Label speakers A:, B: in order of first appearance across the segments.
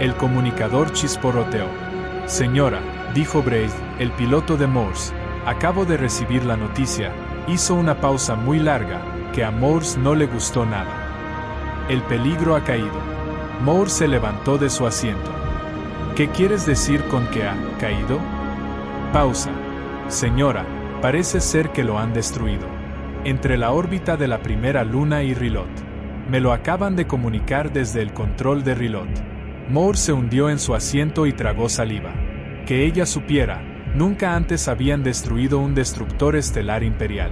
A: El comunicador chisporroteó. Señora, dijo Braid, el piloto de Morse, acabo de recibir la noticia. Hizo una pausa muy larga, que a Morse no le gustó nada. El peligro ha caído. Morse se levantó de su asiento. ¿Qué quieres decir con que ha caído? Pausa. Señora, parece ser que lo han destruido. Entre la órbita de la primera luna y Rilot. Me lo acaban de comunicar desde el control de Rilot. Morse se hundió en su asiento y tragó saliva. Que ella supiera, nunca antes habían destruido un destructor estelar imperial.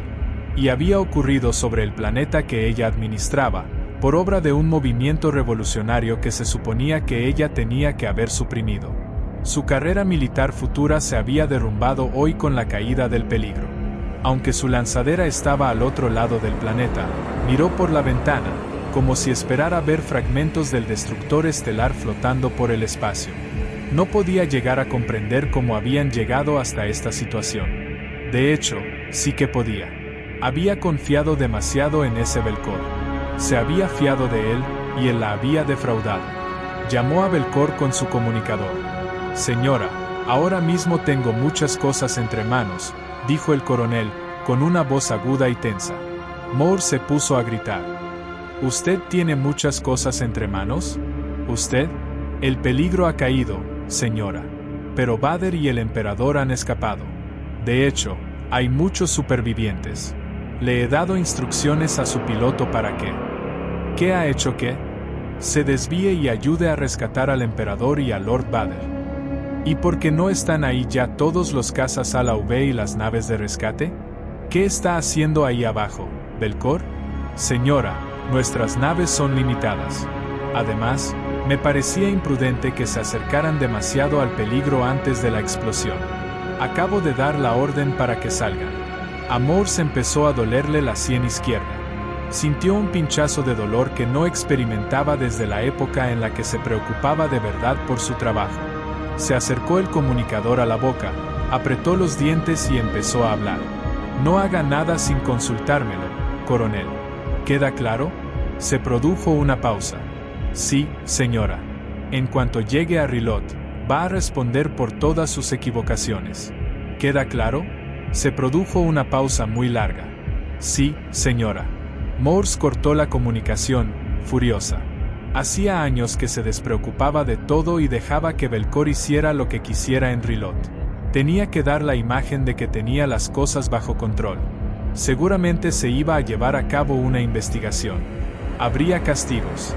A: Y había ocurrido sobre el planeta que ella administraba, por obra de un movimiento revolucionario que se suponía que ella tenía que haber suprimido. Su carrera militar futura se había derrumbado hoy con la caída del peligro. Aunque su lanzadera estaba al otro lado del planeta, miró por la ventana, como si esperara ver fragmentos del destructor estelar flotando por el espacio. No podía llegar a comprender cómo habían llegado hasta esta situación. De hecho, sí que podía. Había confiado demasiado en ese Belcor. Se había fiado de él, y él la había defraudado. Llamó a Belcor con su comunicador. Señora, ahora mismo tengo muchas cosas entre manos, dijo el coronel, con una voz aguda y tensa. Morse se puso a gritar. ¿Usted tiene muchas cosas entre manos? ¿Usted? El peligro ha caído, señora. Pero Vader y el emperador han escapado. De hecho, hay muchos supervivientes. Le he dado instrucciones a su piloto para que... ¿Qué ha hecho que? Se desvíe y ayude a rescatar al emperador y a Lord Vader. ¿Y por qué no están ahí ya todos los cazas ala V y las naves de rescate? ¿Qué está haciendo ahí abajo, Belcor? Señora, nuestras naves son limitadas. Además, me parecía imprudente que se acercaran demasiado al peligro antes de la explosión. Acabo de dar la orden para que salgan. A Morse empezó a dolerle la sien izquierda. Sintió un pinchazo de dolor que no experimentaba desde la época en la que se preocupaba de verdad por su trabajo. Se acercó el comunicador a la boca, apretó los dientes y empezó a hablar. No haga nada sin consultármelo, coronel. ¿Queda claro? Se produjo una pausa. Sí, señora. En cuanto llegue a Rilot, va a responder por todas sus equivocaciones. ¿Queda claro? Se produjo una pausa muy larga. Sí, señora. Morse cortó la comunicación, furiosa. Hacía años que se despreocupaba de todo y dejaba que Belcor hiciera lo que quisiera en Rilot. Tenía que dar la imagen de que tenía las cosas bajo control. Seguramente se iba a llevar a cabo una investigación. Habría castigos.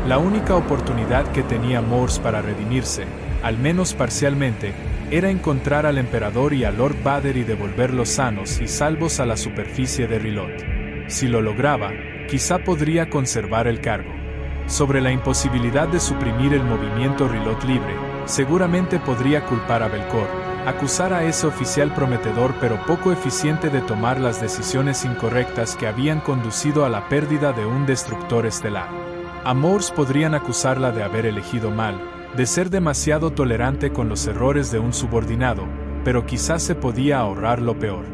A: La única oportunidad que tenía Morse para redimirse, al menos parcialmente, era encontrar al emperador y a Lord Vader y devolverlos sanos y salvos a la superficie de Rilot. Si lo lograba, quizá podría conservar el cargo. Sobre la imposibilidad de suprimir el movimiento Rilot libre, seguramente podría culpar a Belcor, acusar a ese oficial prometedor pero poco eficiente de tomar las decisiones incorrectas que habían conducido a la pérdida de un destructor estelar. A Morse podrían acusarla de haber elegido mal, de ser demasiado tolerante con los errores de un subordinado, pero quizás se podía ahorrar lo peor.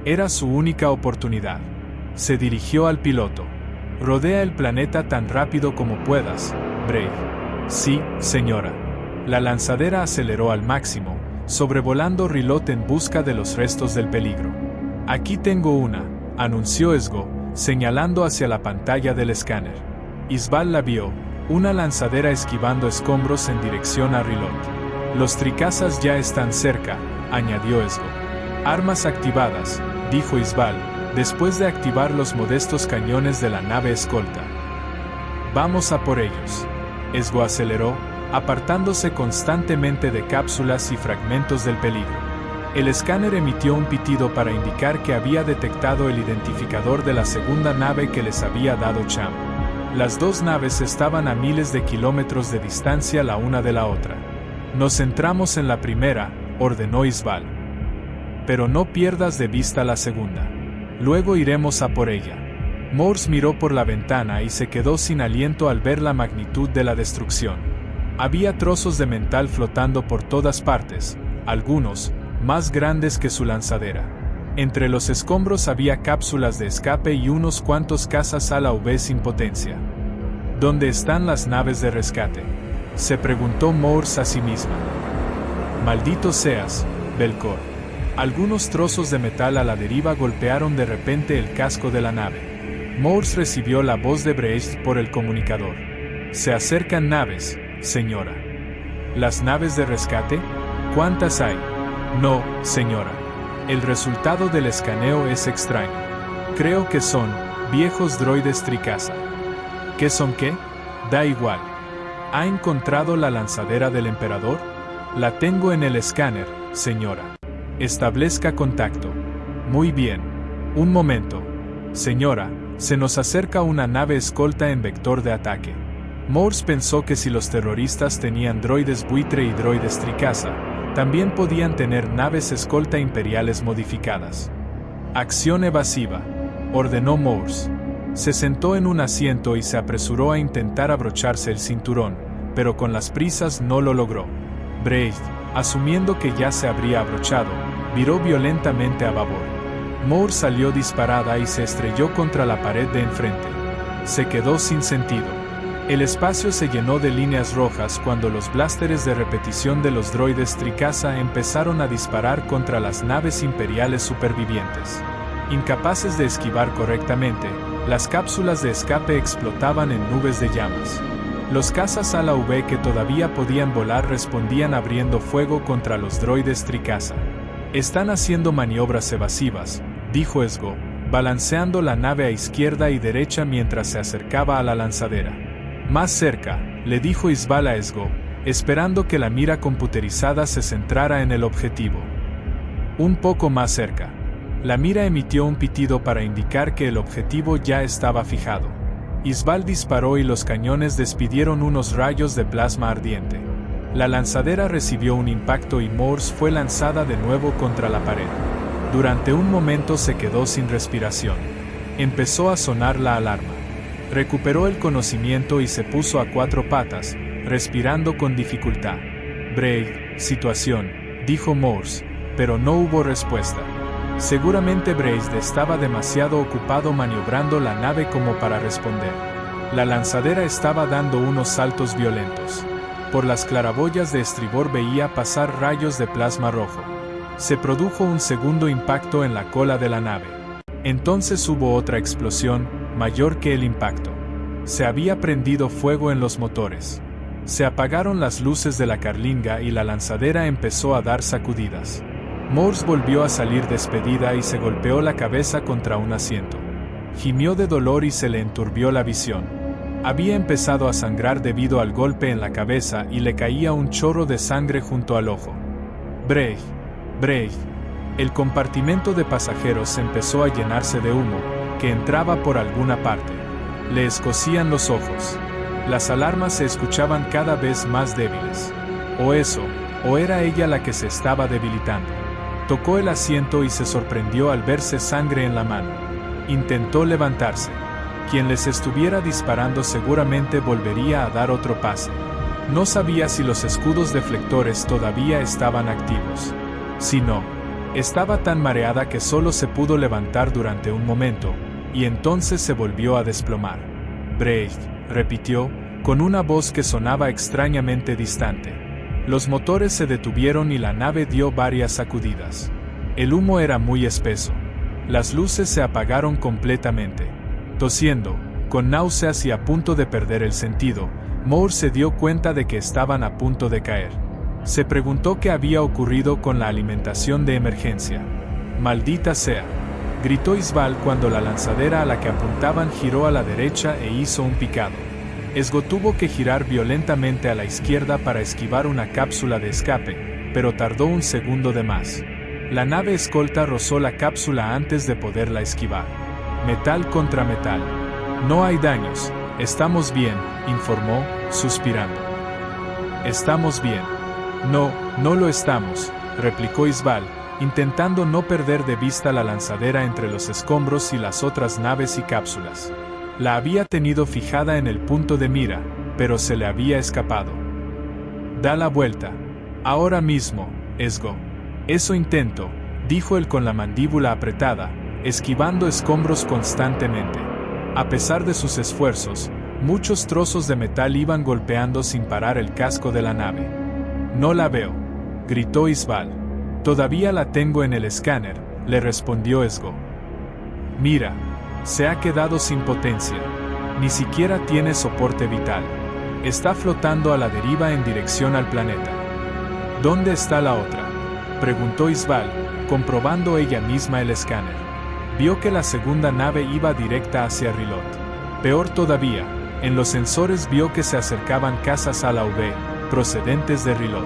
A: Era su única oportunidad. Se dirigió al piloto. Rodea el planeta tan rápido como puedas, Braid. Sí, señora. La lanzadera aceleró al máximo, sobrevolando Rilot en busca de los restos del peligro. Aquí tengo una, anunció Esgo, señalando hacia la pantalla del escáner. Isbal la vio, una lanzadera esquivando escombros en dirección a Rilot. Los tricazas ya están cerca, añadió Esgo. Armas activadas, dijo Isbal, después de activar los modestos cañones de la nave escolta. Vamos a por ellos. Esgo aceleró, apartándose constantemente de cápsulas y fragmentos del peligro. El escáner emitió un pitido para indicar que había detectado el identificador de la segunda nave que les había dado Cham. Las dos naves estaban a miles de kilómetros de distancia la una de la otra. Nos centramos en la primera, ordenó Isbal. Pero no pierdas de vista la segunda. Luego iremos a por ella. Morse miró por la ventana y se quedó sin aliento al ver la magnitud de la destrucción. Había trozos de metal flotando por todas partes, algunos, más grandes que su lanzadera. Entre los escombros había cápsulas de escape y unos cuantos cazas ala V sin potencia. ¿Dónde están las naves de rescate? se preguntó Morse a sí misma. Maldito seas, Belcor. Algunos trozos de metal a la deriva golpearon de repente el casco de la nave. Morse recibió la voz de Brecht por el comunicador. Se acercan naves, señora. ¿Las naves de rescate? ¿Cuántas hay? No, señora. El resultado del escaneo es extraño. Creo que son viejos droides Tricasa. ¿Qué son qué? Da igual. ¿Ha encontrado la lanzadera del emperador? La tengo en el escáner, señora. Establezca contacto. Muy bien. Un momento. Señora, se nos acerca una nave escolta en vector de ataque. Morse pensó que si los terroristas tenían droides buitre y droides Tricasa, también podían tener naves escolta imperiales modificadas. Acción evasiva, ordenó Morse. Se sentó en un asiento y se apresuró a intentar abrocharse el cinturón, pero con las prisas no lo logró. Brecht, asumiendo que ya se habría abrochado, viró violentamente a babor. Morse salió disparada y se estrelló contra la pared de enfrente. Se quedó sin sentido. El espacio se llenó de líneas rojas cuando los blásteres de repetición de los droides Tricasa empezaron a disparar contra las naves imperiales supervivientes. Incapaces de esquivar correctamente, las cápsulas de escape explotaban en nubes de llamas. Los cazas ala V que todavía podían volar respondían abriendo fuego contra los droides Tricasa. Están haciendo maniobras evasivas, dijo Esgo, balanceando la nave a izquierda y derecha mientras se acercaba a la lanzadera. Más cerca, le dijo Isbal a Esgo, esperando que la mira computerizada se centrara en el objetivo. Un poco más cerca. La mira emitió un pitido para indicar que el objetivo ya estaba fijado. Isbal disparó y los cañones despidieron unos rayos de plasma ardiente. La lanzadera recibió un impacto y Morse fue lanzada de nuevo contra la pared. Durante un momento se quedó sin respiración. Empezó a sonar la alarma. Recuperó el conocimiento y se puso a cuatro patas, respirando con dificultad. Brecht, situación, dijo Morse, pero no hubo respuesta. Seguramente Brecht estaba demasiado ocupado maniobrando la nave como para responder. La lanzadera estaba dando unos saltos violentos. Por las claraboyas de estribor veía pasar rayos de plasma rojo. Se produjo un segundo impacto en la cola de la nave. Entonces hubo otra explosión, mayor que el impacto. Se había prendido fuego en los motores. Se apagaron las luces de la carlinga y la lanzadera empezó a dar sacudidas. Morse volvió a salir despedida y se golpeó la cabeza contra un asiento. Gimió de dolor y se le enturbió la visión. Había empezado a sangrar debido al golpe en la cabeza y le caía un chorro de sangre junto al ojo. Brecht. El compartimento de pasajeros empezó a llenarse de humo, que entraba por alguna parte. Le escocían los ojos. Las alarmas se escuchaban cada vez más débiles. O era ella la que se estaba debilitando. Tocó el asiento y se sorprendió al verse sangre en la mano. Intentó levantarse. Quien les estuviera disparando seguramente volvería a dar otro pase. No sabía si los escudos deflectores todavía estaban activos. Si no, estaba tan mareada que solo se pudo levantar durante un momento, y entonces se volvió a desplomar. Brecht, repitió, con una voz que sonaba extrañamente distante. Los motores se detuvieron y la nave dio varias sacudidas. El humo era muy espeso. Las luces se apagaron completamente. Tosiendo, con náuseas y a punto de perder el sentido, Morse se dio cuenta de que estaban a punto de caer. Se preguntó qué había ocurrido con la alimentación de emergencia. «Maldita sea», gritó Isbal cuando la lanzadera a la que apuntaban giró a la derecha e hizo un picado. Esgo tuvo que girar violentamente a la izquierda para esquivar una cápsula de escape, pero tardó un segundo de más. La nave escolta rozó la cápsula antes de poderla esquivar. Metal contra metal. «No hay daños, estamos bien», informó, suspirando. «Estamos bien». No lo estamos», replicó Isbal, intentando no perder de vista la lanzadera entre los escombros y las otras naves y cápsulas. La había tenido fijada en el punto de mira, pero se le había escapado. «Da la vuelta. Ahora mismo, Esgo». «Eso intento», dijo él con la mandíbula apretada, esquivando escombros constantemente. A pesar de sus esfuerzos, Muchos trozos de metal iban golpeando sin parar el casco de la nave. «No la veo», gritó Isval. «Todavía la tengo en el escáner», le respondió Esgo. «Mira, se ha quedado sin potencia. Ni siquiera tiene soporte vital. Está flotando a la deriva en dirección al planeta». «¿Dónde está la otra?», preguntó Isval, comprobando ella misma el escáner. Vio que la segunda nave iba directa hacia Rilot. Peor todavía, en los sensores vio que se acercaban casas a la V, procedentes de Rilot.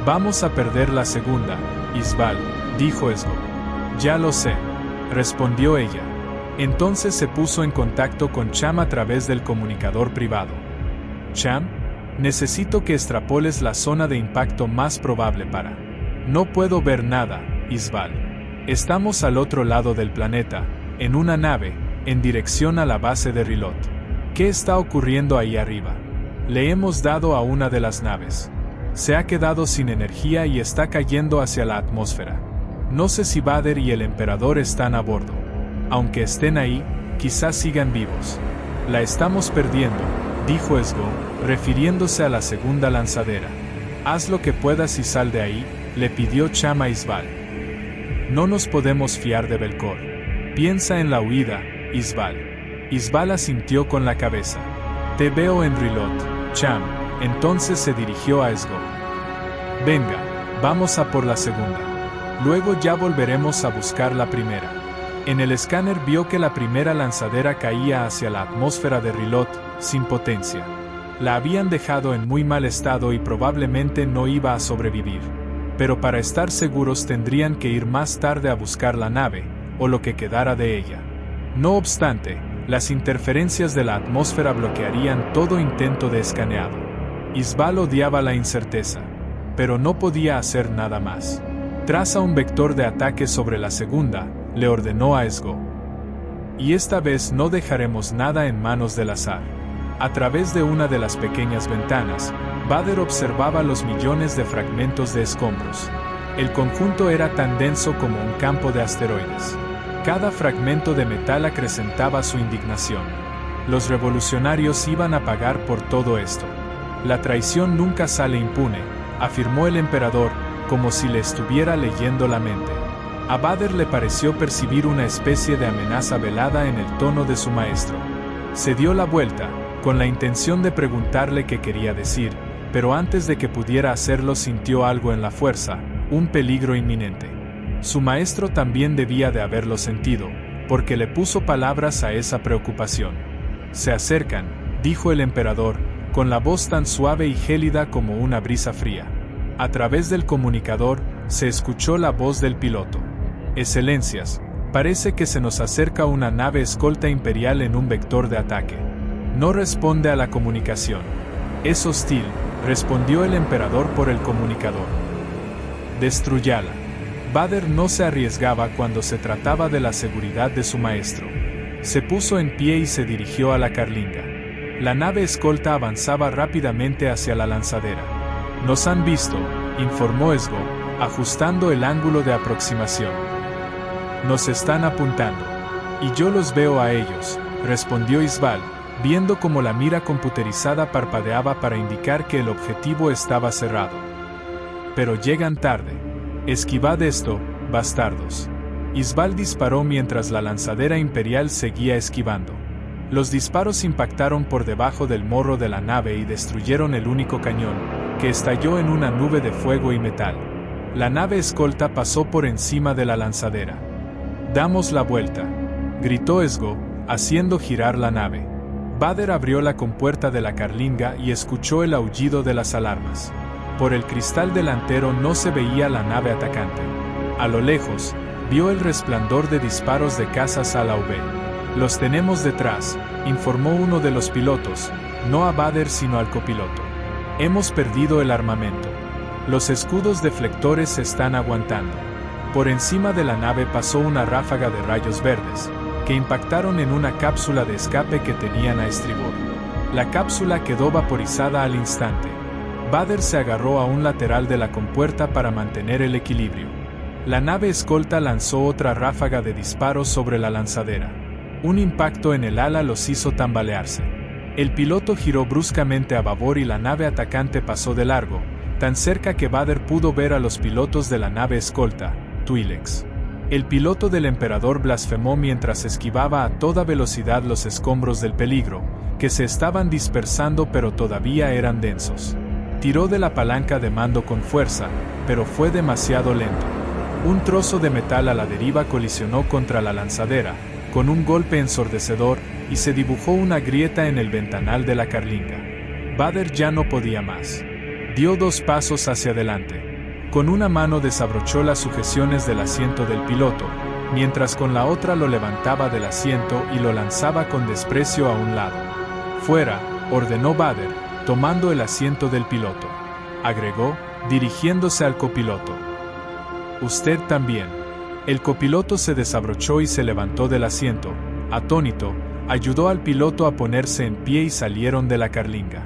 A: «Vamos a perder la segunda, Isval», dijo Esgo. «Ya lo sé», respondió ella. Entonces se puso en contacto con Cham a través del comunicador privado. «Cham, necesito que extrapoles la zona de impacto más probable para...». «No puedo ver nada, Isval. Estamos al otro lado del planeta, en una nave, en dirección a la base de Rilot. ¿Qué está ocurriendo ahí arriba?». «Le hemos dado a una de las naves. Se ha quedado sin energía y está cayendo hacia la atmósfera. No sé si Vader y el Emperador están a bordo. Aunque estén ahí, quizás sigan vivos. La estamos perdiendo», dijo Esgo, refiriéndose a la segunda lanzadera. «Haz lo que puedas y sal de ahí», le pidió Cham a Isval. «No nos podemos fiar de Belcor. Piensa en la huida, Isval». Isval asintió con la cabeza. «Te veo en Rilot, Cham». Entonces se dirigió a Esgo. «Venga, vamos a por la segunda. Luego ya volveremos a buscar la primera». En el escáner vio que la primera lanzadera caía hacia la atmósfera de Rilot, sin potencia. La habían dejado en muy mal estado y probablemente no iba a sobrevivir. Pero para estar seguros tendrían que ir más tarde a buscar la nave, o lo que quedara de ella. No obstante, las interferencias de la atmósfera bloquearían todo intento de escaneado. Isval odiaba la incerteza, pero no podía hacer nada más. «Traza un vector de ataque sobre la segunda», le ordenó a Esgo. «Y esta vez no dejaremos nada en manos del azar». A través de una de las pequeñas ventanas, Vader observaba los millones de fragmentos de escombros. El conjunto era tan denso como un campo de asteroides. Cada fragmento de metal acrecentaba su indignación. Los revolucionarios iban a pagar por todo esto. «La traición nunca sale impune», afirmó el emperador, como si le estuviera leyendo la mente. A Vader le pareció percibir una especie de amenaza velada en el tono de su maestro. Se dio la vuelta, con la intención de preguntarle qué quería decir, pero antes de que pudiera hacerlo sintió algo en la fuerza, un peligro inminente. Su maestro también debía de haberlo sentido, porque le puso palabras a esa preocupación. «Se acercan», dijo el emperador, con la voz tan suave y gélida como una brisa fría. A través del comunicador, se escuchó la voz del piloto. «Excelencias, parece que se nos acerca una nave escolta imperial en un vector de ataque. No responde a la comunicación. Es hostil», respondió el emperador por el comunicador. «Destruyala». Vader no se arriesgaba cuando se trataba de la seguridad de su maestro. Se puso en pie y se dirigió a la carlinga. La nave escolta avanzaba rápidamente hacia la lanzadera. «Nos han visto», informó Esgo, ajustando el ángulo de aproximación. «Nos están apuntando». «Y yo los veo a ellos», respondió Isval, viendo cómo la mira computerizada parpadeaba para indicar que el objetivo estaba cerrado. «Pero llegan tarde. Esquivad esto, bastardos». Isval disparó mientras la lanzadera imperial seguía esquivando. Los disparos impactaron por debajo del morro de la nave y destruyeron el único cañón, que estalló en una nube de fuego y metal. La nave escolta pasó por encima de la lanzadera. «Damos la vuelta», gritó Esgo, haciendo girar la nave. Vader abrió la compuerta de la carlinga y escuchó el aullido de las alarmas. Por el cristal delantero no se veía la nave atacante. A lo lejos, vio el resplandor de disparos de cazas a la V. «Los tenemos detrás», informó uno de los pilotos, no a Vader sino al copiloto. «Hemos perdido el armamento. Los escudos deflectores se están aguantando». Por encima de la nave pasó una ráfaga de rayos verdes, que impactaron en una cápsula de escape que tenían a estribor. La cápsula quedó vaporizada al instante. Vader se agarró a un lateral de la compuerta para mantener el equilibrio. La nave escolta lanzó otra ráfaga de disparos sobre la lanzadera. Un impacto en el ala los hizo tambalearse. El piloto giró bruscamente a babor y la nave atacante pasó de largo, tan cerca que Vader pudo ver a los pilotos de la nave escolta, Twi'leks. El piloto del emperador blasfemó mientras esquivaba a toda velocidad los escombros del peligro, que se estaban dispersando pero todavía eran densos. Tiró de la palanca de mando con fuerza, pero fue demasiado lento. Un trozo de metal a la deriva colisionó contra la lanzadera, con un golpe ensordecedor, y se dibujó una grieta en el ventanal de la carlinga. Vader ya no podía más. Dio 2 pasos hacia adelante. Con una mano desabrochó las sujeciones del asiento del piloto, mientras con la otra lo levantaba del asiento y lo lanzaba con desprecio a un lado. «Fuera», ordenó Vader, tomando el asiento del piloto. Agregó, dirigiéndose al copiloto. «Usted también». El copiloto se desabrochó y se levantó del asiento. Atónito, ayudó al piloto a ponerse en pie y salieron de la carlinga.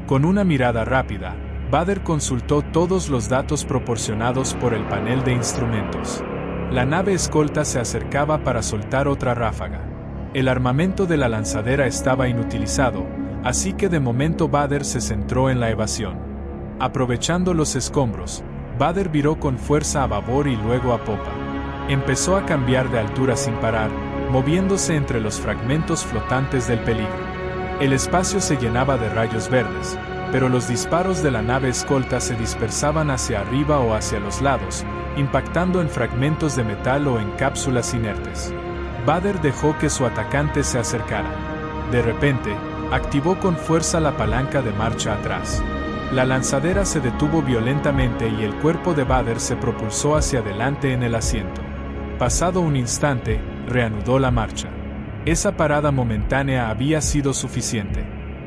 A: Con una mirada rápida, Vader consultó todos los datos proporcionados por el panel de instrumentos. La nave escolta se acercaba para soltar otra ráfaga. El armamento de la lanzadera estaba inutilizado, así que de momento Vader se centró en la evasión. Aprovechando los escombros, Vader viró con fuerza a babor y luego a popa. Empezó a cambiar de altura sin parar, moviéndose entre los fragmentos flotantes del peligro. El espacio se llenaba de rayos verdes, pero los disparos de la nave escolta se dispersaban hacia arriba o hacia los lados, impactando en fragmentos de metal o en cápsulas inertes. Vader dejó que su atacante se acercara. De repente, activó con fuerza la palanca de marcha atrás. La lanzadera se detuvo violentamente y el cuerpo de Vader se propulsó hacia adelante en el asiento. Pasado un instante, reanudó la marcha. Esa parada momentánea había sido suficiente.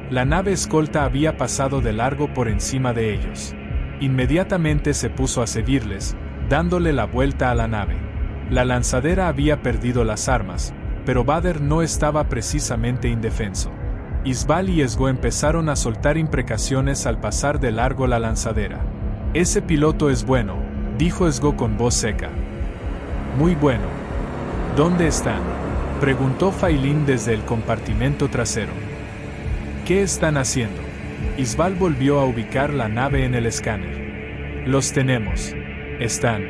A: La nave escolta había pasado de largo por encima de ellos. Inmediatamente se puso a seguirles, dándole la vuelta a la nave. La lanzadera había perdido las armas, pero Vader no estaba precisamente indefenso. Isbal y Esgo empezaron a soltar imprecaciones al pasar de largo la lanzadera. «Ese piloto es bueno», dijo Esgo con voz seca. «Muy bueno». «¿Dónde están?», preguntó Failín desde el compartimento trasero. «¿Qué están haciendo?». Isbal volvió a ubicar la nave en el escáner. «Los tenemos. Están».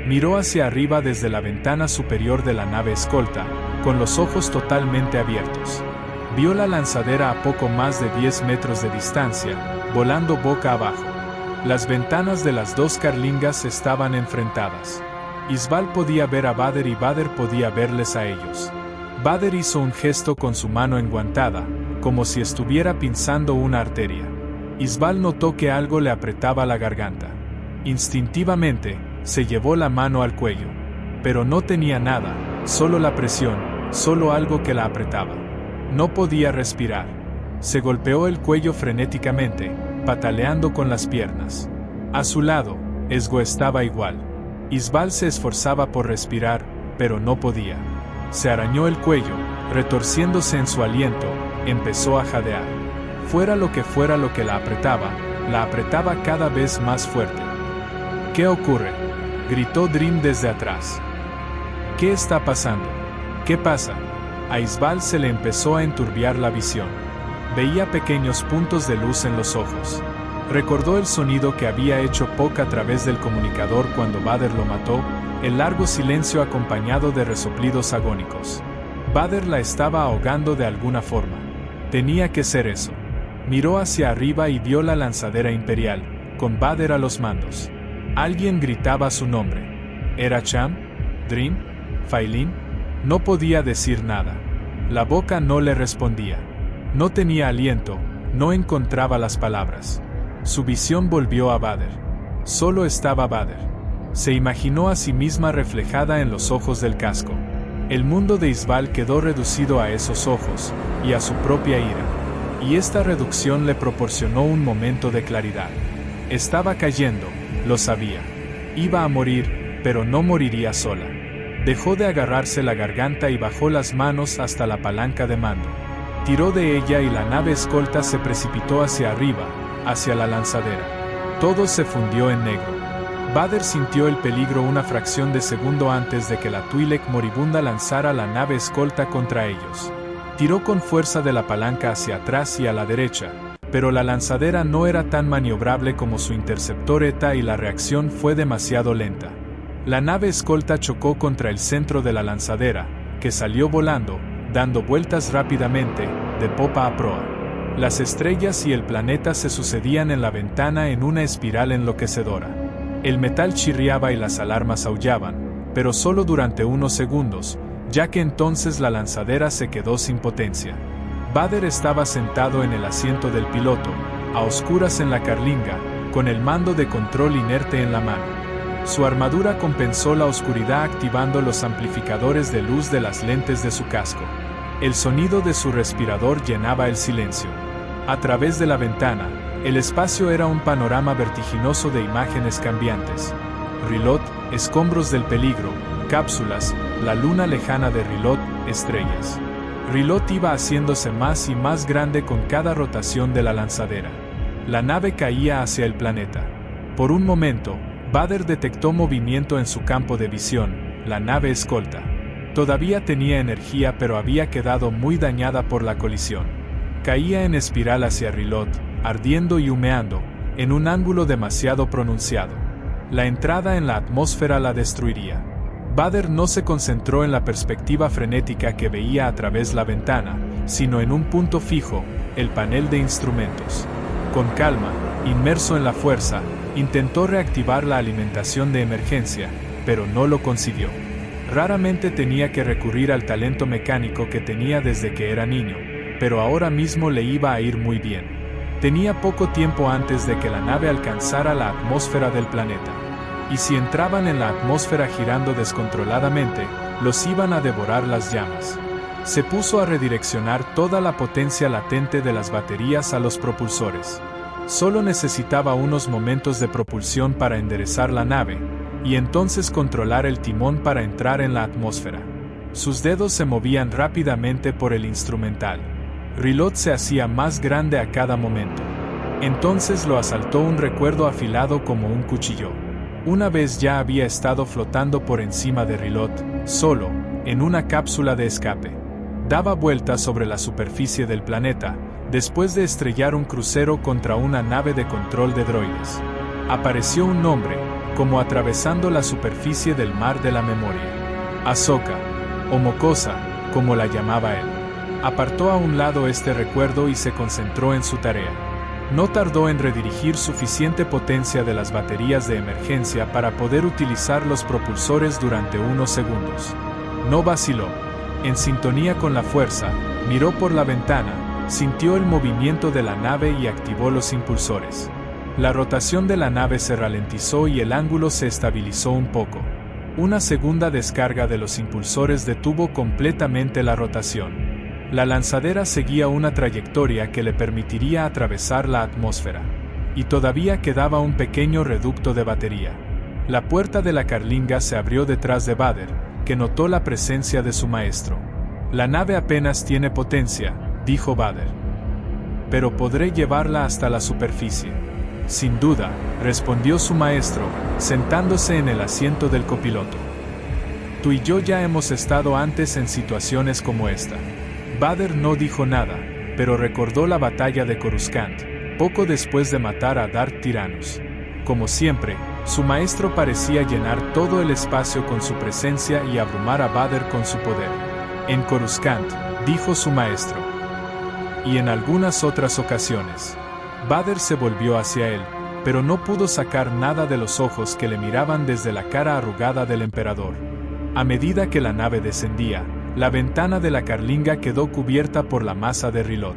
A: Miró hacia arriba desde la ventana superior de la nave escolta, con los ojos totalmente abiertos. Vio la lanzadera a poco más de 10 metros de distancia, volando boca abajo. Las ventanas de las 2 carlingas estaban enfrentadas. Isbal podía ver a Vader y Vader podía verles a ellos. Vader hizo un gesto con su mano enguantada, como si estuviera pinzando una arteria. Isbal notó que algo le apretaba la garganta. Instintivamente, se llevó la mano al cuello. Pero no tenía nada, solo la presión, solo algo que la apretaba. No podía respirar. Se golpeó el cuello frenéticamente, pataleando con las piernas. A su lado, Esgo estaba igual. Isbal se esforzaba por respirar, pero no podía. Se arañó el cuello, retorciéndose en su aliento, empezó a jadear. Fuera lo que la apretaba cada vez más fuerte. «¿Qué ocurre?», gritó Dream desde atrás. «¿Qué está pasando? ¿Qué pasa?». A Isbal se le empezó a enturbiar la visión. Veía pequeños puntos de luz en los ojos. Recordó el sonido que había hecho Pock a través del comunicador cuando Vader lo mató, el largo silencio acompañado de resoplidos agónicos. Vader la estaba ahogando de alguna forma. Tenía que ser eso. Miró hacia arriba y vio la lanzadera imperial, con Vader a los mandos. Alguien gritaba su nombre. ¿Era Cham? ¿Dream? ¿Failín? No podía decir nada. La boca no le respondía. No tenía aliento, no encontraba las palabras. Su visión volvió a Vader. Solo estaba Vader. Se imaginó a sí misma reflejada en los ojos del casco. El mundo de Isbal quedó reducido a esos ojos, y a su propia ira. Y esta reducción le proporcionó un momento de claridad. Estaba cayendo, lo sabía. Iba a morir, pero no moriría sola. Dejó de agarrarse la garganta y bajó las manos hasta la palanca de mando. Tiró de ella y la nave escolta se precipitó hacia arriba, hacia la lanzadera. Todo se fundió en negro. Vader sintió el peligro una fracción de segundo antes de que la Twi'lek moribunda lanzara la nave escolta contra ellos. Tiró con fuerza de la palanca hacia atrás y a la derecha, pero la lanzadera no era tan maniobrable como su interceptor ETA y la reacción fue demasiado lenta. La nave escolta chocó contra el centro de la lanzadera, que salió volando, dando vueltas rápidamente, de popa a proa. Las estrellas y el planeta se sucedían en la ventana en una espiral enloquecedora. El metal chirriaba y las alarmas aullaban, pero solo durante unos segundos, ya que entonces la lanzadera se quedó sin potencia. Vader estaba sentado en el asiento del piloto, a oscuras en la carlinga, con el mando de control inerte en la mano. Su armadura compensó la oscuridad activando los amplificadores de luz de las lentes de su casco. El sonido de su respirador llenaba el silencio. A través de la ventana, el espacio era un panorama vertiginoso de imágenes cambiantes. Rilot, escombros del peligro, cápsulas, la luna lejana de Rilot, estrellas. Rilot iba haciéndose más y más grande con cada rotación de la lanzadera. La nave caía hacia el planeta. Por un momento, Vader detectó movimiento en su campo de visión, la nave escolta. Todavía tenía energía pero había quedado muy dañada por la colisión. Caía en espiral hacia Rilot, ardiendo y humeando, en un ángulo demasiado pronunciado. La entrada en la atmósfera la destruiría. Vader no se concentró en la perspectiva frenética que veía a través la ventana, sino en un punto fijo, el panel de instrumentos. Con calma, inmerso en la fuerza, intentó reactivar la alimentación de emergencia, pero no lo consiguió. Raramente tenía que recurrir al talento mecánico que tenía desde que era niño, pero ahora mismo le iba a ir muy bien. Tenía poco tiempo antes de que la nave alcanzara la atmósfera del planeta. Y si entraban en la atmósfera girando descontroladamente, los iban a devorar las llamas. Se puso a redireccionar toda la potencia latente de las baterías a los propulsores. Solo necesitaba unos momentos de propulsión para enderezar la nave, y entonces controlar el timón para entrar en la atmósfera. Sus dedos se movían rápidamente por el instrumental. Rilot se hacía más grande a cada momento. Entonces lo asaltó un recuerdo afilado como un cuchillo. Una vez ya había estado flotando por encima de Rilot, solo, en una cápsula de escape. Daba vueltas sobre la superficie del planeta, después de estrellar un crucero contra una nave de control de droides. Apareció un nombre, como atravesando la superficie del mar de la memoria. Ahsoka, o Mocosa, como la llamaba él. Apartó a un lado este recuerdo y se concentró en su tarea. No tardó en redirigir suficiente potencia de las baterías de emergencia para poder utilizar los propulsores durante unos segundos. No vaciló. En sintonía con la fuerza, miró por la ventana, sintió el movimiento de la nave y activó los impulsores. La rotación de la nave se ralentizó y el ángulo se estabilizó un poco. Una segunda descarga de los impulsores detuvo completamente la rotación. La lanzadera seguía una trayectoria que le permitiría atravesar la atmósfera. Y todavía quedaba un pequeño reducto de batería. La puerta de la carlinga se abrió detrás de Vader, que notó la presencia de su maestro. La nave apenas tiene potencia, dijo Vader. Pero podré llevarla hasta la superficie. Sin duda, respondió su maestro, sentándose en el asiento del copiloto. Tú y yo ya hemos estado antes en situaciones como esta. Vader no dijo nada, pero recordó la batalla de Coruscant, poco después de matar a Darth Tyrannus. Como siempre, su maestro parecía llenar todo el espacio con su presencia y abrumar a Vader con su poder. En Coruscant, dijo su maestro. Y en algunas otras ocasiones. Vader se volvió hacia él, pero no pudo sacar nada de los ojos que le miraban desde la cara arrugada del emperador. A medida que la nave descendía, la ventana de la carlinga quedó cubierta por la masa de Rilot.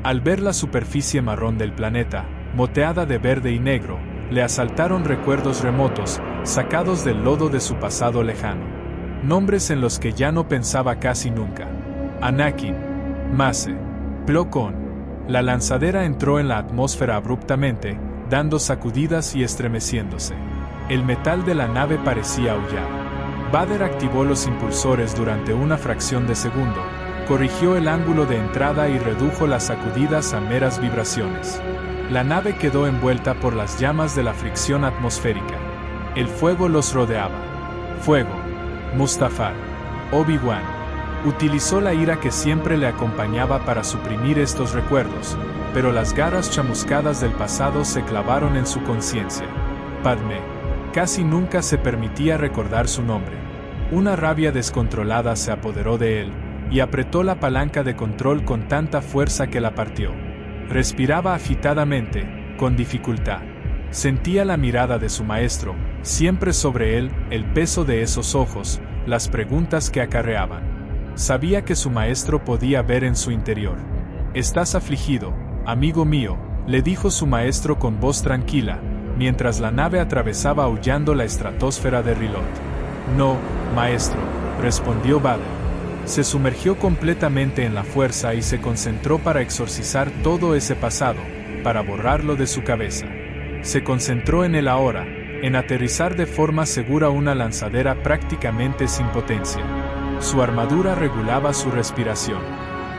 A: Al ver la superficie marrón del planeta, moteada de verde y negro, le asaltaron recuerdos remotos, sacados del lodo de su pasado lejano. Nombres en los que ya no pensaba casi nunca. Anakin, Mace, Plo Koon. La lanzadera entró en la atmósfera abruptamente, dando sacudidas y estremeciéndose. El metal de la nave parecía aullar. Vader activó los impulsores durante una fracción de segundo, corrigió el ángulo de entrada y redujo las sacudidas a meras vibraciones. La nave quedó envuelta por las llamas de la fricción atmosférica. El fuego los rodeaba. Fuego. Mustafar. Obi-Wan. Utilizó la ira que siempre le acompañaba para suprimir estos recuerdos, pero las garras chamuscadas del pasado se clavaron en su conciencia. Padmé. Casi nunca se permitía recordar su nombre. Una rabia descontrolada se apoderó de él, y apretó la palanca de control con tanta fuerza que la partió. Respiraba agitadamente, con dificultad. Sentía la mirada de su maestro, siempre sobre él, el peso de esos ojos, las preguntas que acarreaban. Sabía que su maestro podía ver en su interior. «Estás afligido, amigo mío», le dijo su maestro con voz tranquila, mientras la nave atravesaba aullando la estratosfera de Rilot. «No, maestro», respondió Vader. Se sumergió completamente en la fuerza y se concentró para exorcizar todo ese pasado, para borrarlo de su cabeza. Se concentró en el ahora, en aterrizar de forma segura una lanzadera prácticamente sin potencia. Su armadura regulaba su respiración.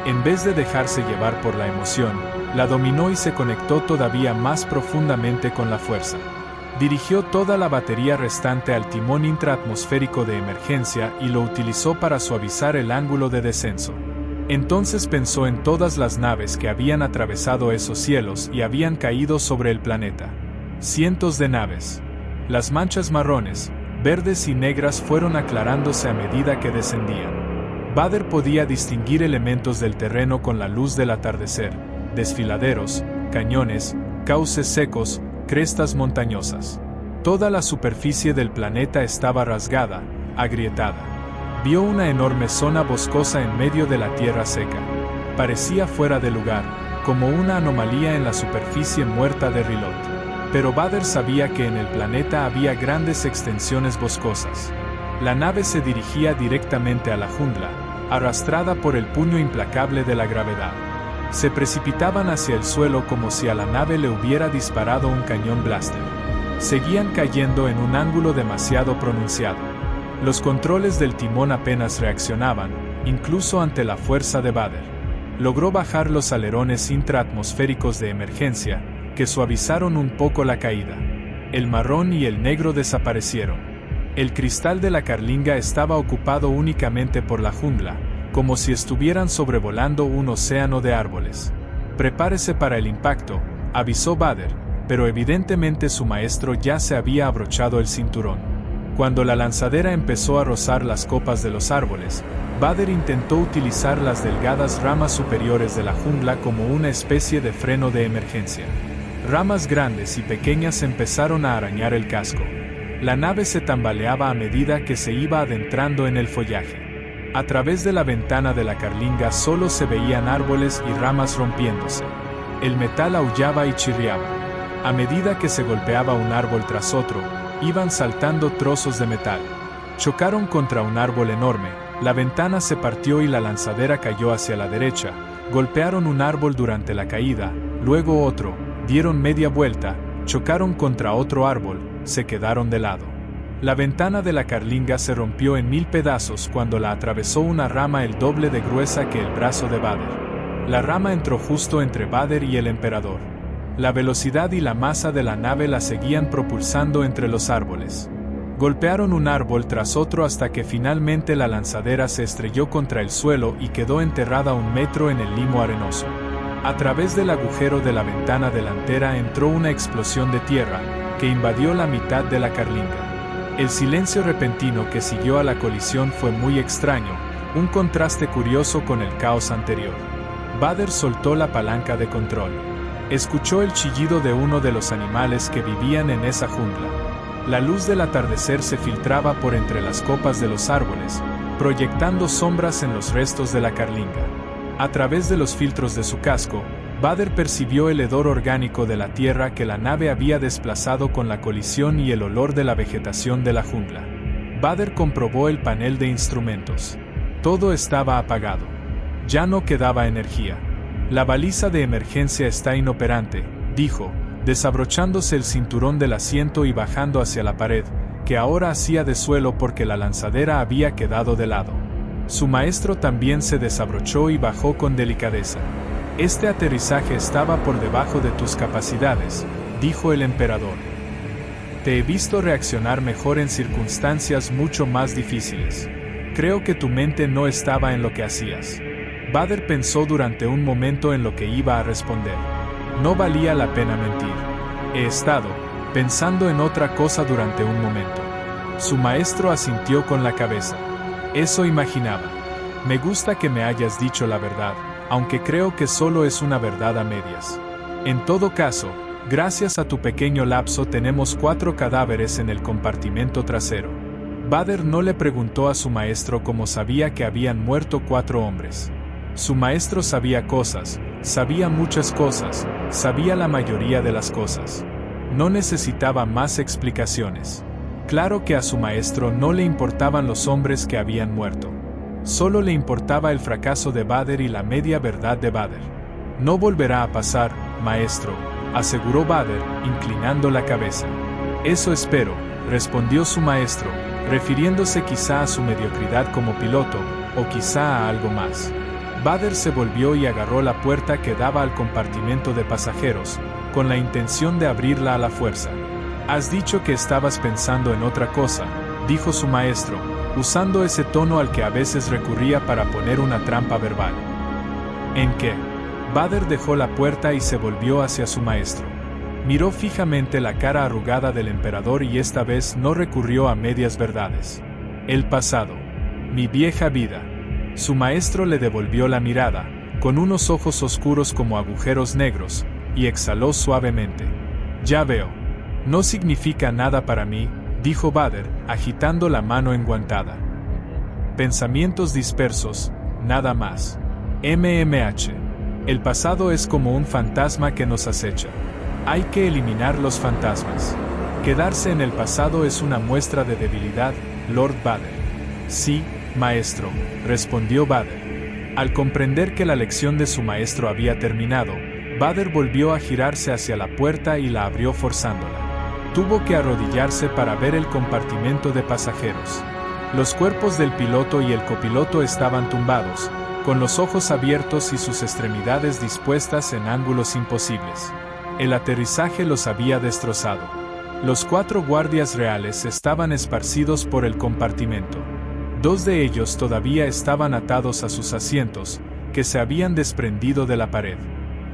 A: En vez de dejarse llevar por la emoción, la dominó y se conectó todavía más profundamente con la fuerza. Dirigió toda la batería restante al timón intraatmosférico de emergencia y lo utilizó para suavizar el ángulo de descenso. Entonces pensó en todas las naves que habían atravesado esos cielos y habían caído sobre el planeta. Cientos de naves. Las manchas marrones, verdes y negras fueron aclarándose a medida que descendían. Vader podía distinguir elementos del terreno con la luz del atardecer: desfiladeros, cañones, cauces secos, crestas montañosas. Toda la superficie del planeta estaba rasgada, agrietada. Vio una enorme zona boscosa en medio de la tierra seca. Parecía fuera de lugar, como una anomalía en la superficie muerta de Rilot. Pero Vader sabía que en el planeta había grandes extensiones boscosas. La nave se dirigía directamente a la jungla, arrastrada por el puño implacable de la gravedad. Se precipitaban hacia el suelo como si a la nave le hubiera disparado un cañón blaster. Seguían cayendo en un ángulo demasiado pronunciado. Los controles del timón apenas reaccionaban, incluso ante la fuerza de Vader. Logró bajar los alerones intraatmosféricos de emergencia, que suavizaron un poco la caída. El marrón y el negro desaparecieron. El cristal de la carlinga estaba ocupado únicamente por la jungla, como si estuvieran sobrevolando un océano de árboles. «Prepárese para el impacto», avisó Vader, pero evidentemente su maestro ya se había abrochado el cinturón. Cuando la lanzadera empezó a rozar las copas de los árboles, Vader intentó utilizar las delgadas ramas superiores de la jungla como una especie de freno de emergencia. Ramas grandes y pequeñas empezaron a arañar el casco. La nave se tambaleaba a medida que se iba adentrando en el follaje. A través de la ventana de la carlinga solo se veían árboles y ramas rompiéndose. El metal aullaba y chirriaba. A medida que se golpeaba un árbol tras otro, iban saltando trozos de metal. Chocaron contra un árbol enorme, la ventana se partió y la lanzadera cayó hacia la derecha. Golpearon un árbol durante la caída, luego otro, dieron media vuelta, chocaron contra otro árbol, se quedaron de lado. La ventana de la carlinga se rompió en 1000 pedazos cuando la atravesó una rama el doble de gruesa que el brazo de Vader. La rama entró justo entre Vader y el emperador. La velocidad y la masa de la nave la seguían propulsando entre los árboles. Golpearon un árbol tras otro hasta que finalmente la lanzadera se estrelló contra el suelo y quedó enterrada 1 metro en el limo arenoso. A través del agujero de la ventana delantera entró una explosión de tierra, que invadió la mitad de la carlinga. El silencio repentino que siguió a la colisión fue muy extraño, un contraste curioso con el caos anterior. Vader soltó la palanca de control. Escuchó el chillido de uno de los animales que vivían en esa jungla. La luz del atardecer se filtraba por entre las copas de los árboles, proyectando sombras en los restos de la carlinga. A través de los filtros de su casco, Vader percibió el hedor orgánico de la tierra que la nave había desplazado con la colisión y el olor de la vegetación de la jungla. Vader comprobó el panel de instrumentos. Todo estaba apagado. Ya no quedaba energía. La baliza de emergencia está inoperante, dijo, desabrochándose el cinturón del asiento y bajando hacia la pared, que ahora hacía de suelo porque la lanzadera había quedado de lado. Su maestro también se desabrochó y bajó con delicadeza. Este aterrizaje estaba por debajo de tus capacidades, dijo el emperador. Te he visto reaccionar mejor en circunstancias mucho más difíciles. Creo que tu mente no estaba en lo que hacías. Bader pensó durante un momento en lo que iba a responder. No valía la pena mentir. He estado pensando en otra cosa durante un momento. Su maestro asintió con la cabeza. Eso imaginaba. Me gusta que me hayas dicho la verdad, aunque creo que solo es una verdad a medias. En todo caso, gracias a tu pequeño lapso tenemos 4 cadáveres en el compartimento trasero. Bader no le preguntó a su maestro cómo sabía que habían muerto 4 hombres. Su maestro sabía cosas, sabía muchas cosas, sabía la mayoría de las cosas. No necesitaba más explicaciones. Claro que a su maestro no le importaban los hombres que habían muerto. Solo le importaba el fracaso de Bader y la media verdad de Bader. No volverá a pasar, maestro, aseguró Bader, inclinando la cabeza. Eso espero, respondió su maestro, refiriéndose quizá a su mediocridad como piloto, o quizá a algo más. Bader se volvió y agarró la puerta que daba al compartimento de pasajeros, con la intención de abrirla a la fuerza. Has dicho que estabas pensando en otra cosa, dijo su maestro, usando ese tono al que a veces recurría para poner una trampa verbal. ¿En qué? Bader dejó la puerta y se volvió hacia su maestro. Miró fijamente la cara arrugada del emperador y esta vez no recurrió a medias verdades. El pasado. Mi vieja vida. Su maestro le devolvió la mirada, con unos ojos oscuros como agujeros negros, y exhaló suavemente. Ya veo. No significa nada para mí, dijo Bader, agitando la mano enguantada. Pensamientos dispersos, nada más. MMH. El pasado es como un fantasma que nos acecha. Hay que eliminar los fantasmas. Quedarse en el pasado es una muestra de debilidad, Lord Bader. Sí, maestro, respondió Bader. Al comprender que la lección de su maestro había terminado, Bader volvió a girarse hacia la puerta y la abrió forzándola. Tuvo que arrodillarse para ver el compartimento de pasajeros. Los cuerpos del piloto y el copiloto estaban tumbados, con los ojos abiertos y sus extremidades dispuestas en ángulos imposibles. El aterrizaje los había destrozado. Los 4 guardias reales estaban esparcidos por el compartimento. 2 de ellos todavía estaban atados a sus asientos, que se habían desprendido de la pared.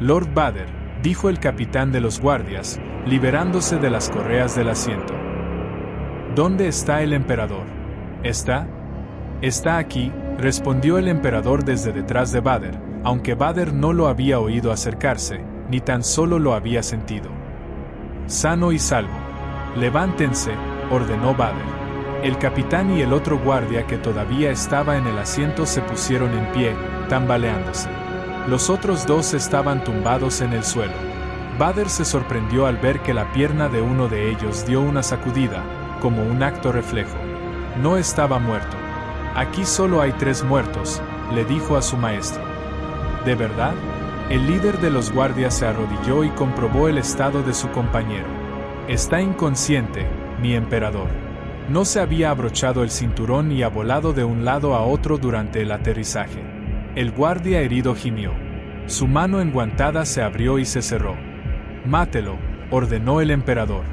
A: Lord Bader, dijo el capitán de los guardias, liberándose de las correas del asiento. ¿Dónde está el emperador? Está aquí, respondió el emperador desde detrás de Bader, aunque Bader no lo había oído acercarse, ni tan solo lo había sentido. Sano y salvo. Levántense, ordenó Bader. El capitán y el otro guardia que todavía estaba en el asiento se pusieron en pie, tambaleándose. Los otros 2 estaban tumbados en el suelo. Bader se sorprendió al ver que la pierna de uno de ellos dio una sacudida, como un acto reflejo. No estaba muerto. Aquí solo hay 3 muertos, le dijo a su maestro. ¿De verdad? El líder de los guardias se arrodilló y comprobó el estado de su compañero. Está inconsciente, mi emperador. No se había abrochado el cinturón y ha volado de un lado a otro durante el aterrizaje. El guardia herido gimió. Su mano enguantada se abrió y se cerró. Mátelo, ordenó el emperador.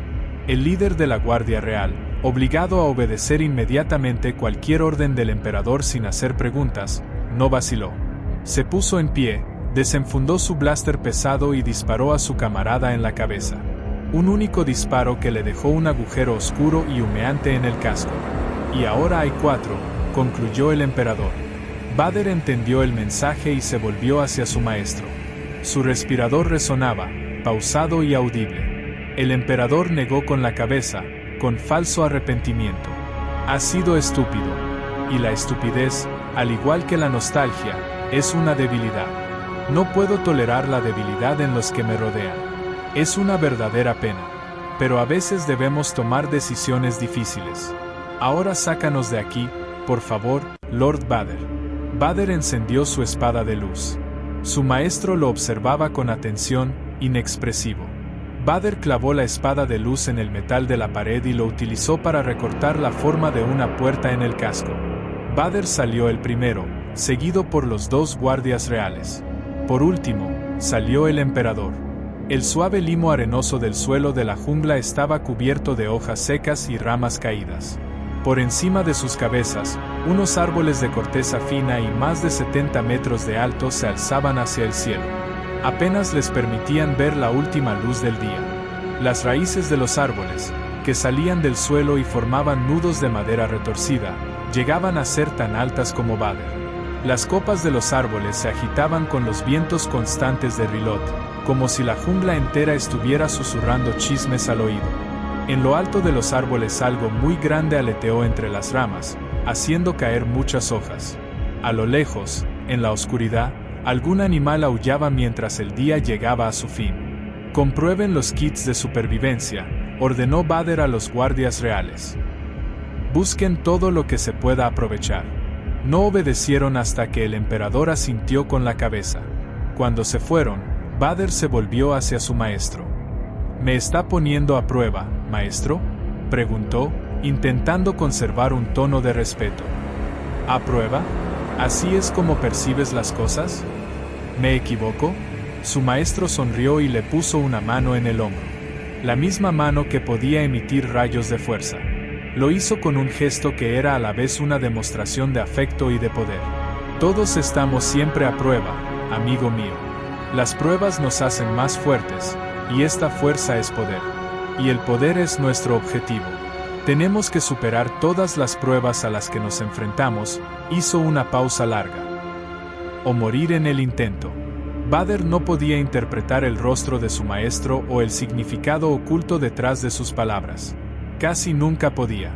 A: El líder de la Guardia Real, obligado a obedecer inmediatamente cualquier orden del emperador sin hacer preguntas, no vaciló. Se puso en pie, desenfundó su blaster pesado y disparó a su camarada en la cabeza. Un único disparo que le dejó un agujero oscuro y humeante en el casco. Y ahora hay 4, concluyó el emperador. Bader entendió el mensaje y se volvió hacia su maestro. Su respirador resonaba, pausado y audible. El emperador negó con la cabeza, con falso arrepentimiento. Ha sido estúpido. Y la estupidez, al igual que la nostalgia, es una debilidad. No puedo tolerar la debilidad en los que me rodean. Es una verdadera pena. Pero a veces debemos tomar decisiones difíciles. Ahora sácanos de aquí, por favor, Lord Bader. Bader encendió su espada de luz. Su maestro lo observaba con atención, inexpresivo. Bader clavó la espada de luz en el metal de la pared y lo utilizó para recortar la forma de una puerta en el casco. Bader salió el primero, seguido por los 2 guardias reales. Por último, salió el emperador. El suave limo arenoso del suelo de la jungla estaba cubierto de hojas secas y ramas caídas. Por encima de sus cabezas, unos árboles de corteza fina y más de 70 metros de alto se alzaban hacia el cielo. Apenas les permitían ver la última luz del día. Las raíces de los árboles, que salían del suelo y formaban nudos de madera retorcida, llegaban a ser tan altas como Vader. Las copas de los árboles se agitaban con los vientos constantes de Rilot, como si la jungla entera estuviera susurrando chismes al oído. En lo alto de los árboles algo muy grande aleteó entre las ramas, haciendo caer muchas hojas. A lo lejos, en la oscuridad, algún animal aullaba mientras el día llegaba a su fin. Comprueben los kits de supervivencia, ordenó Vader a los guardias reales. Busquen todo lo que se pueda aprovechar. No obedecieron hasta que el emperador asintió con la cabeza. Cuando se fueron, Vader se volvió hacia su maestro. ¿Me está poniendo a prueba, maestro?, preguntó, intentando conservar un tono de respeto. ¿A prueba? ¿Así es como percibes las cosas? ¿Me equivoco? Su maestro sonrió y le puso una mano en el hombro. La misma mano que podía emitir rayos de fuerza. Lo hizo con un gesto que era a la vez una demostración de afecto y de poder. Todos estamos siempre a prueba, amigo mío. Las pruebas nos hacen más fuertes, y esta fuerza es poder. Y el poder es nuestro objetivo. Tenemos que superar todas las pruebas a las que nos enfrentamos. Hizo una pausa larga. O morir en el intento. Vader no podía interpretar el rostro de su maestro o el significado oculto detrás de sus palabras. Casi nunca podía.